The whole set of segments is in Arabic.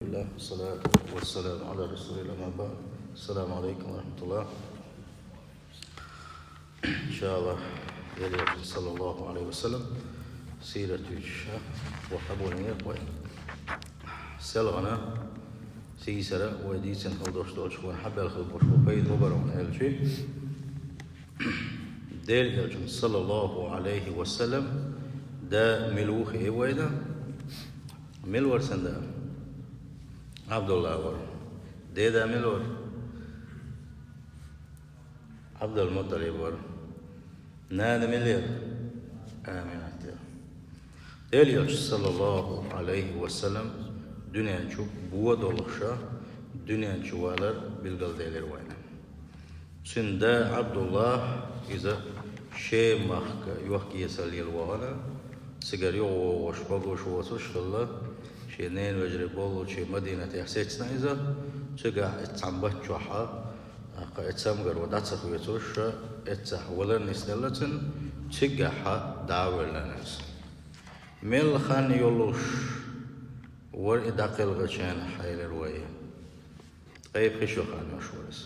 الله والصلاة والسلام على رسول الله ما بعد. السلام عليكم ورحمة الله. إن شاء الله يلي صلى الله عليه وسلم سيرة الشيخ وحبوا الميقوين سلغنا سيسرة وديسن خلدوش دوشكون حبل خلبوش وبيد مبرون الشيء ديل يرجم صلى الله عليه وسلم دا ملوخ ويدا ملور سندا عبد الله ور ديدا ملور عبد المطلب ور ناد ملير آمين ديل صلى الله عليه وسلم دنيا شو بود oluşa دنيا شوالر bilgal değerler vayna. Şimdi Abdullah iza şey mahka yok ki yesalil vana sigar yok bagoş vasuş kalla şey neyin vecre bolu şey Medine tehsetsna iza çıga etsambat çoha etsamgar vadatsa kuyatuş etsahwalar nisnalatin çıga ha daverlanız. Mel khan yoluş ور داخل غشان حيل الرواية قيب خشو خان مشورس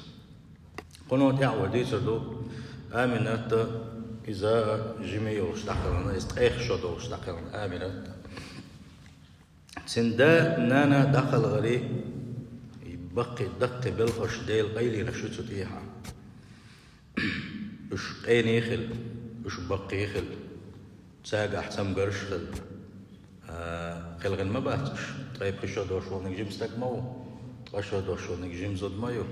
قنوت يعود يسردو آمنت إذا جميع اشتغلنا استقيخ شدو اشتغلنا آمنت سندا نانا داخل غري يبقي دق بالخش ديل قيلي نشوتو تيها اش قين يخل اش بقي يخل تساق احسن قرش خل خلقن ما باتش طيب خشوا دوشوا نجيم استقمو خشوا دوشوا نجيم زود مايو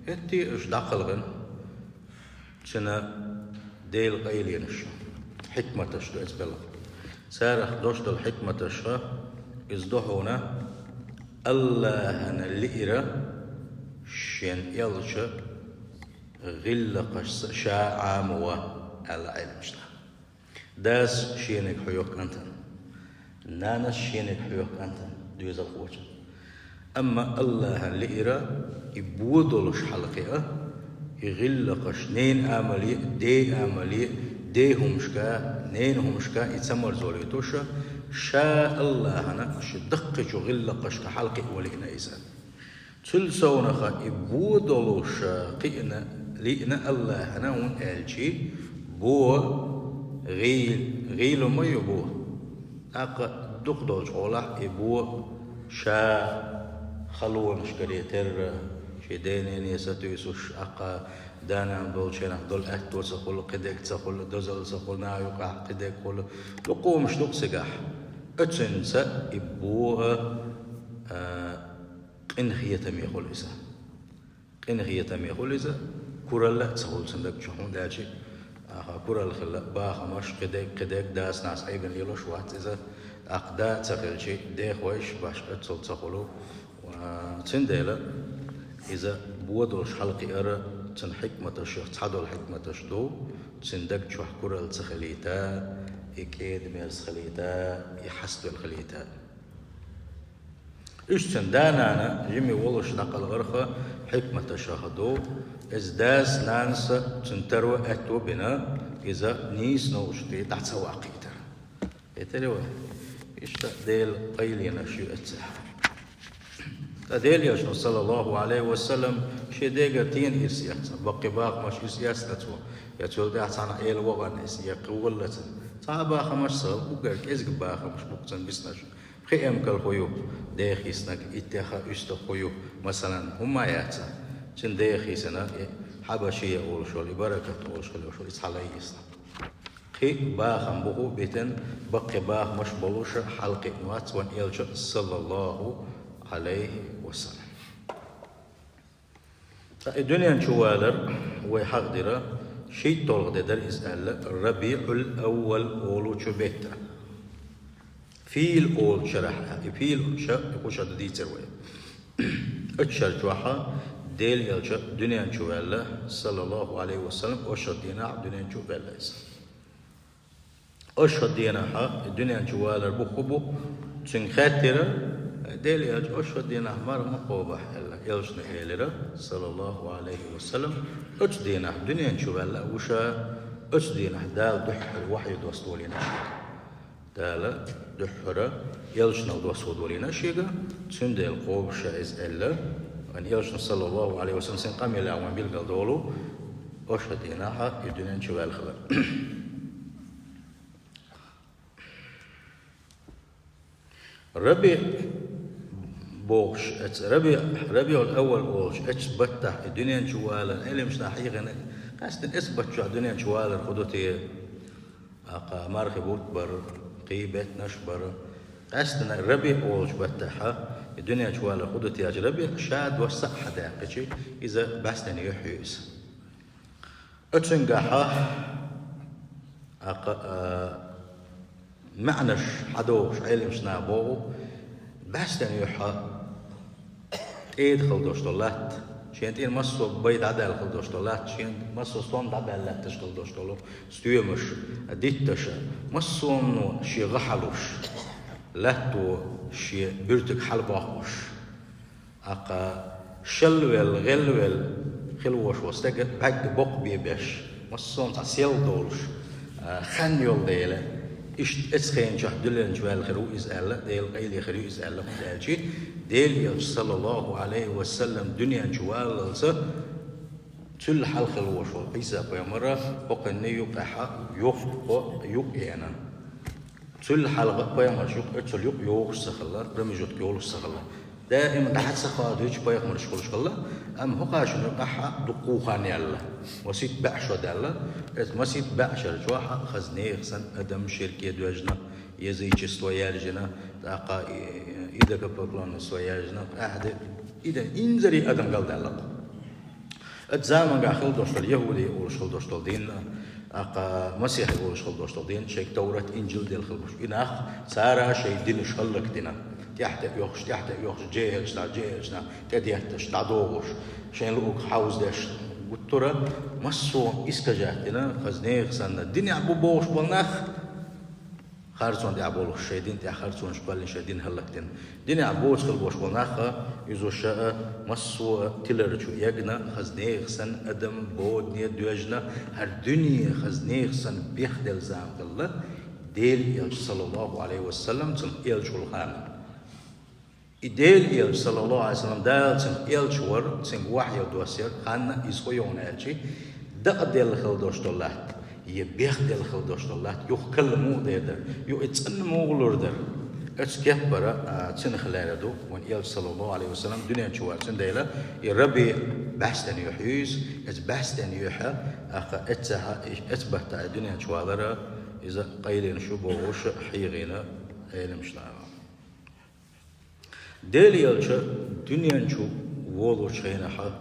هتي اش داخلغن شنا ديل قيلينش حكمة تشدو اسبلا سارخ دوشتو الحكمة تشا ازدوحونا الله هنا اللئرة شين يلشا غلقش شاعاموا العلم شنا داس شينك حيوك انتن نانس شينك حيوك أنت دوز الخوش أما الله اللي يبودلش حلقة يغلقش نين عملية دي همشكا نين همشكا يتسمر زوليتوشا شاء الله هنا شدقش غلقش كحلقة ولينا إنسان تلسونخا يبودلش قينا لينا الله هنا ون ألشي بو غيل ما يبوه أقا دقدوش أولا إبو شا خلون شكريتر شدينين يستويسوش أقا دانا دول شنا دول أهتو سخول قدك سخول دوزل سخول نايوقع قدك خول لقوم شتوق سقاح أتنسى إبوها قنخية ميخول إسا قنخية ميخول إسا كورلا سخول سندك شحون داشي كورال خلا باخ مش قدك داس ناس عيبن يلوش وقت إذا أقدا تقل شيء ده خويش باش أتصل تقولو وتندلا إذا بودلش حلقي أرى تن حكمة الشيخ تعدل حكمة الشدو تندق شوح كورال تخليتا يكيد ميرس خليتا يحسد الخليتا إيش تندانا أنا جمي ولش نقل غرفة حكمة الشهدو إزداس نانس تنترو أتو بنا إذا نيس نوشتي تحت سواقيتا يتلوه إيش ديل قيلين شو أتسح ديل يشنو صلى الله عليه وسلم شي ديقتين إرسيات بقي باق مش إرسيات تتو يتول دي أحسانا إيل وغان إسيا قولة صعبا خمش صغل بقرك إزق باقا مش بقتن بسناش خيام كالخيو ديخي سنك إتخا أستخيو مثلا هما ياتا چن ديخي سنة حبشية أول شغل بركة أول شغل وشغل إسحالي يسنا خي باخم بقو بيتن بقي باخ مش بلوش حلقة نوات وان إلش صلى الله عليه وسلم الدنيا نشوالر ويحقدر شيء طلق در إسأل الربيع الأول أولو شبهتا فيل أول شرح فيل يقوش هذا دي تروي أتشر جوحا ديل يلجأ دنيا نشوفها صلى الله عليه وسلم أشهد دينا دنيا نشوفها أشهد دينا الدنيا نشوفها بخبو تنخاتر ديل يلجأ أشهد دينا مر مقوبة يلجنا إلى صلى الله عليه وسلم أشهد دينا دنيا نشوفها وشا أشهد دينا دال ضح الوحي دوستولينا دالا دحرة يلشنا الوصود ولينا شيء تندى القوم شايز إلا أن يلشنا صلى الله عليه وسلم سنقام يلا وان بيلقى دولو أشهد إنها الدنيا شوال خلا ربي بوش ربي الأول بوش بتح الدنيا شوالا إلي مش نحيغنا قاست إثبت شو الدنيا شوالا خدوتي أقا مارخي بوتبر قيبت نشبر قاستنا ربي بوش بتحها الدنيا شوالا خدوتي ربي شاد وصح داقشي إذا بستني يحيوس أتسنقاها معنش حدوش علم شنابو بستني يحا إدخل دوشتولات شين تين مصو بيت عدال خل دوشتولات شين مصو صوم عدال لا تشتغل دوشتولو ستيومش ديتش مصو إنه شي غحلوش لاتو شي بيرتك حلباقوش شلول غلول خلوش وستك بعد بق بيبش مصو تعسيل دولش خنيول ديله إيش إسخين جه دلنا جوال خلو إزالة ديل قيل خلو إزالة مدالشي ديل صلى الله عليه وسلم دنيا جوال لسه كل حال خلو شو عيسى بيمرة بقني يقحى يق يعني كل حال بيمرة شو أتشل يق سخلا رمجت يول سخلا دائما تحت سخاديش بيمرة شغل أم هو قاشن يقحى دقوخان يلا وسيت بعشر دالة مسيت بعشر جواحة خزني خسن أدم شركة دوجنا يزيج استوياجنا تاقا إذا كبرنا استوياجنا أحد إذا إنزري أدم قال دالة الزمان قاخل دوشتل يهودي ورشل دوشتل دين أقا مسيح ورشل دوشتل دين شيء توراة إنجيل ديل خلبوش إناخ سارة شيء دين شخلك دينا تحت يوخش جيهشنا تديهتش تعدوغش شين لوك حوز داش قلتورا مصو إسكجاتنا خزنيخ سنة الدنيا عبو بوش بالناخ خارجون دي عبولوش شايدين تي خارجون شبالين شايدين هلكتين الدنيا عبوش خلبوش بالناخ يزو شاء مصو تلرشو يجنا خزنيخ سن أدم بودنيا دوجنا هر دنيا خزنيخ سن بيخدل زام الله ديل صلى الله عليه وسلم تن يلشو الخان إديل صلى الله عليه وسلم دال تن يلشور تن وحي ودوسير خان يسخيون ألشي دقدل خلدوش دولات يبيخدل خلدوش دولات يخكلمو دير يتنمو غلور أتكيف برا تن خلاردو وان صلى الله عليه وسلم دنيا شوار تن ديلا الربي بحثن يحيز بحثن يحى أخا أتبهت الدنيا شوار إذا قيلين شو بوش حيغينا علم شنعا ديل يلشا دنيا شو وولو شينها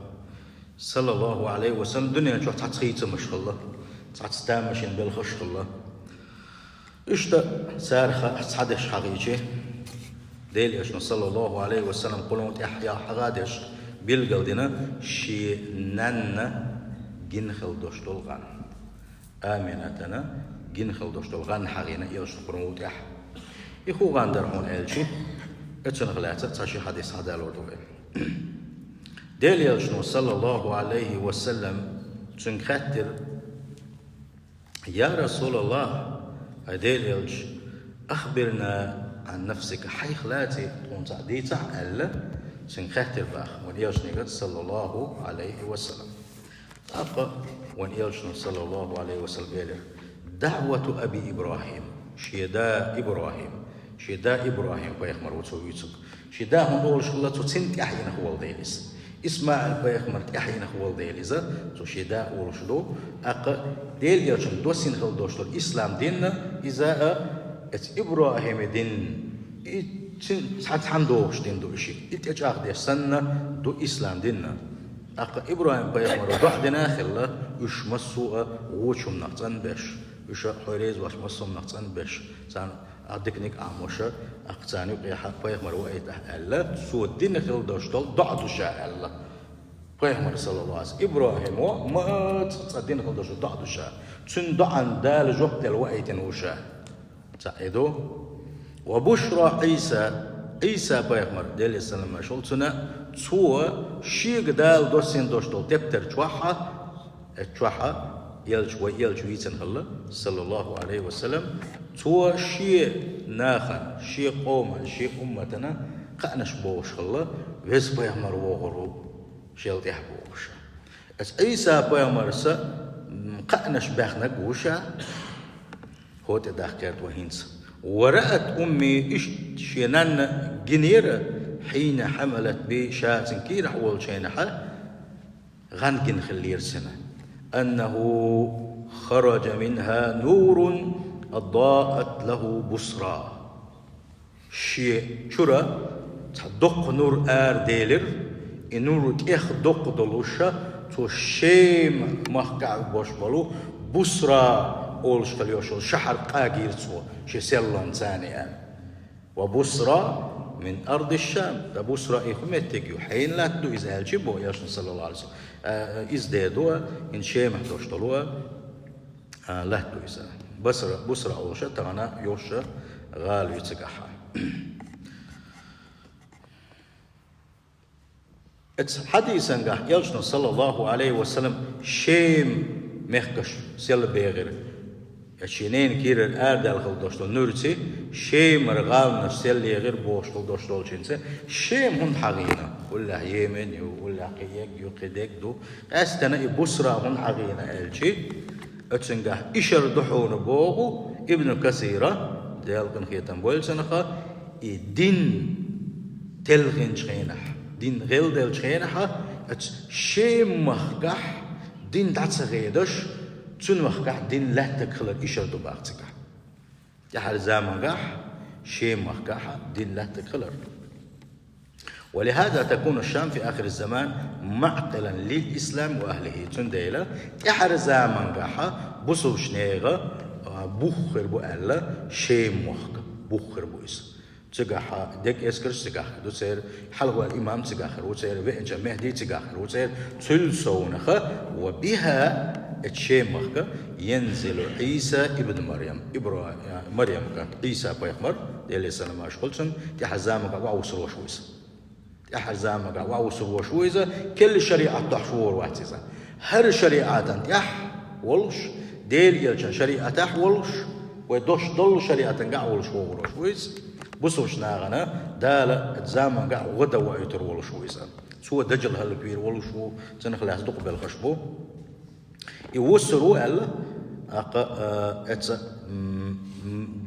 صلى الله عليه وسلم دنيا شو تعتخيت مشغلة تعتستامشين بالخشغلة إشتا سارخة تصحدش حقيقي ديل يشنا صلى الله عليه وسلم قلون تحيا حغادش بالقلدنا شي نن جنخل دوشتول غان آمنتنا جنخل دوشتول غان حقينا يلشنا قلون تح يخو غان درحون ألشي اتشنغلات تاشي حديث هذا الوضوء ديل يلشنو صلى الله عليه وسلم تنخاتر يا رسول الله ديل يلش أخبرنا عن نفسك حي خلاتي تونتع ديتع ألا تنخاتر باخ ونيلشنو صلى الله عليه وسلم أبقى ونيلشنو صلى الله عليه وسلم دعوة أبي إبراهيم شيدا إبراهيم شدا إبراهيم بيخمر وتسويتك شدا هم أول شغلة تسنت أحيانا هو الديلس إسماعيل بيخمر أحيانا هو الديلس تو شدا أول شلو ديل يرجم دوسين خل دوشتر إسلام ديننا إذا إبراهيم دين ساعات دوش دين دو إشي إتجاه دي سنة دو إسلام ديننا إبراهيم بيخمر بعدنا خلا إش مسوء وشم نقصان بش إش حريز وش مسوم نقصان بش سان أديكنيك عموشة أقتاني وقيحة بيخمر وقيته ألا سوى الدين خل دوشتل ضعدو شاء الله بيخمر صلى الله عليه وسلم إبراهيم وما الدين خل دوشتل ضعدو شاء تن ضعن دال جوكت الوقيتن وشاء تعيدو وبشرى عيسى بيخمر ديل السلام مشول تنا سوى شيق دال دوسين دوشتل تبتر تشوحة يلج ويلج ويتن الله صلى الله عليه وسلم تو شيء ناخن شيء قوما شيء أمتنا قأنش بوش الله ويس بيامر وغرو شيل تحبوش اس عيسى بيامر سا قأنش بخنا جوشا هو تدخلت وهينس ورأت أمي إيش شينان جنيرة حين حملت بشاة كير حول شينها غنكن خلير سنة أنه خرج منها نور أضاءت له بصرى شيء شرا تدق نور ديلر نور إخ دق دلوشة تو شيم مخقع بوش بلو بصرى أولش خليوش شحر قاقير سو شي سلان ثانية وبصرى من أرض الشام بصرى إخمتك حين لا تدو إذا الجبو ياشن صلى الله عليه وسلم إزدادوا إن شيء محتوش طلوع لا تدو إذا بصرى أولش تغنى يوش غال يتقحى حديثاً قح يلشن صلى الله عليه وسلم شيم مخكش سيل بيغير شينين كير الأردال خل دوشتول نورتي شيم رغالنا سيل يغير بوشتول دوشتول شينسي شيم هن حقينا ولا يمن ولا قيق يقيدك دو أستنا بصرى هن حقينا ألشي أتسنقح إشر دحون بوغو ابن كثيرة ديالكن خيطان بولسنخا دين تلغن شخينح دين غيل ديل شخينحا شيم مخكح دين داتسغيدش تون مخكح دين لا تكخل إشر دو باقتكح يحال زامنقح شيم مخكح دين لا تكخل ولهذا تكون الشام في آخر الزمان معقلا للإسلام وأهله تنديلا يحال زامنقح بصو شنيغة بوخر بو ألا شيم مخك بوخر بو إسلام تجاها ديك إسكر تجاها دوسير حلوة الإمام تجاها وتسير وإنجا مهدي تجاها وتسير تلسونها وبها الشيمخة ينزل عيسى ابن مريم مريم كان عيسى بيخمر ديالي سلام أشقلتن تحزامك وعوصر وشويس تحزامك وعوصر وشويس كل شريعة تحشور واحتزا هر شريعة تح ولش ديل يلشان شريعة تح ولش ودوش ضل شريعة قاع ولش وشويس بصوش ناغنا دالا زمان قاع غدا وعيتر ولش ويسا سوى دجل هالكبير ولشو تنخلاص دق بالخشبو يوسروا ألا أتس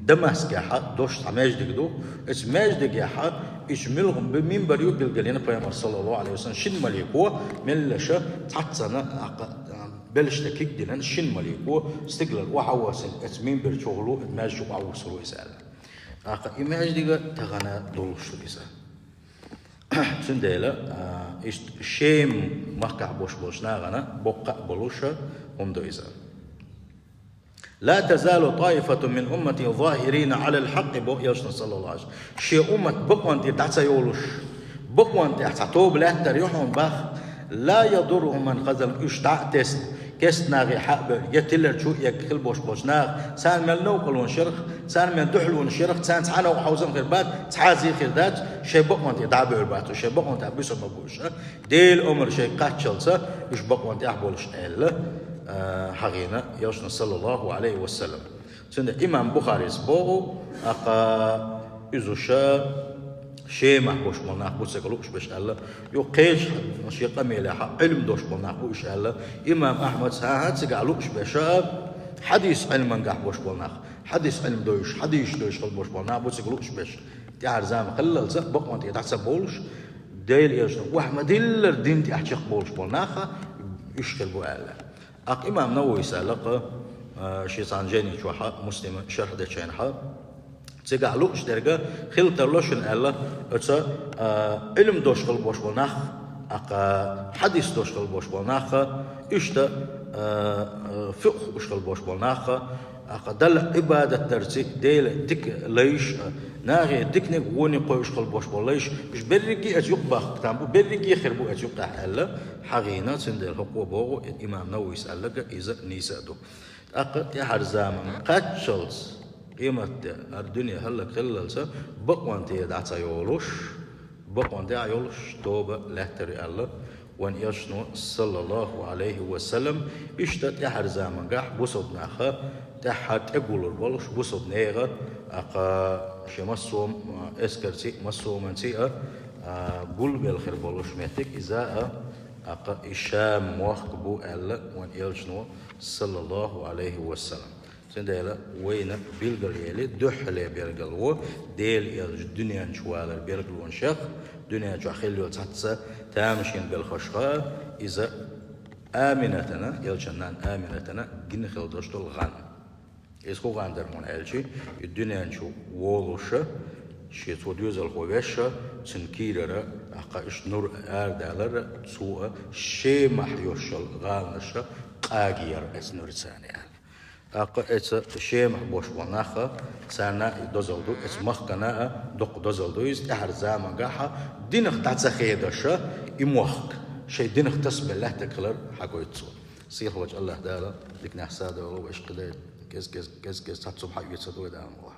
دمسك حا دوش ماجدك دو إس ماجدك يا حا يشملهم بمنبر يقبل قالنا بيامر صلى الله عليه وسلم شن مليكو من لشا تعطسنا بلش تكيك دينا شن مليكو استقلال وحواسن إس منبر شغلو ماجدو وعوصروا يسأل ماجدك تغنى دولش بيسا سنديلا شيم مخكع بوش ناغنا بقع بلوشة هم دويزا لا تزال طائفة من أمتي ظاهرين على الحق بو يوشنا صلى الله عليه وسلم شي أمة بقوانتي تعسى يولوش بقوانتي تعطوب لا تريحهم باخ لا يضرهم من خزل يشتع تست كست ناغي حق يتلر شو يكل بوش ناغ سان ملنو قلون شرخ سان من دحلون شرخ سان تعانوا وحوزن غير بات تعازي خردات شي بقوانتي دعبوا البات وشي بقوانتي عبيسو مبوش ديل أمر شي قاتشلسا يش بقوانتي أحبولش إلا حقينا يوشنا صلى الله عليه وسلم سند إمام بخاري سبوغو أقا إزوشا شيء محبوش مناخ بوسكلوش بش الله يقيش شيء قميلة علم دوش مناخ بوش الله إمام أحمد ساعات سجعلوش بشاب حديث علم من قحبوش مناخ حديث علم دوش خلبوش مناخ بوسكلوش بش تعرف زام خلل زق بقمت يتحسب بولش ديل يجنا وأحمد إلا الدين تحشق بولش مناخ يشكل بو الله إمام نووي سألق شيطان جاني شوحة مسلم شرح ده شينحة تجعلوش درجة خل ترلوشن الله أتى علم دوش خل بوش بناخ حديث دوش خل بوش بناخ إشتا فقه وش خل بوش بناخ دل عبادة ترتي ديل دك ليش ناغي دك نقوني قويش خل بوش بليش مش بريجي أجيب باخ تامبو بريجي خربو أجيب تحلا حقينا سندل حقوق بوغو الإمام نووي سألك إذا نيسادو يا حرزامن قاتشلز قيمة الدنيا هلا خلالسا بقوانتي دعتا يولوش توبة لا تري الله وان يشنو صلى الله عليه وسلم اشتت يحر زمان قاح بوصد ناخا تحت اقول البلش بوصد نيغا اقا شمسوم اسكرتي مسومنتي قول بالخير بلش ميتك اذا اقا اشام وقبو الا وان يشنو صلى الله عليه وسلم سندلا وين بيلغل يلي دحله بيلغل و ديل الدنيا شوال بيلغل ونشخ دنيا جو خليو تحتسا تامشين بالخشخه اذا امنتنا يلشنان امنتنا جن خلدشتل غان اسكو غاندر من الشي الدنيا شو وولوشه شي توديوز الخويشه سنكيرر اقاش نور اردالر سوء شي محيوشل غانشه قاغير اسنور ثاني اقا اتس شي محبوش وناخه سانا دوزلدو اتس مخكنا دوق دوزلدو است احر زمان غاحه دينخ تاتسخيدشه يموخك شي دينخ تسبل له تكلر حقويتسو سيخ وجه الله دالا ديك نحساده ولو ايش قديت كز تاتسو حق يتصدو دام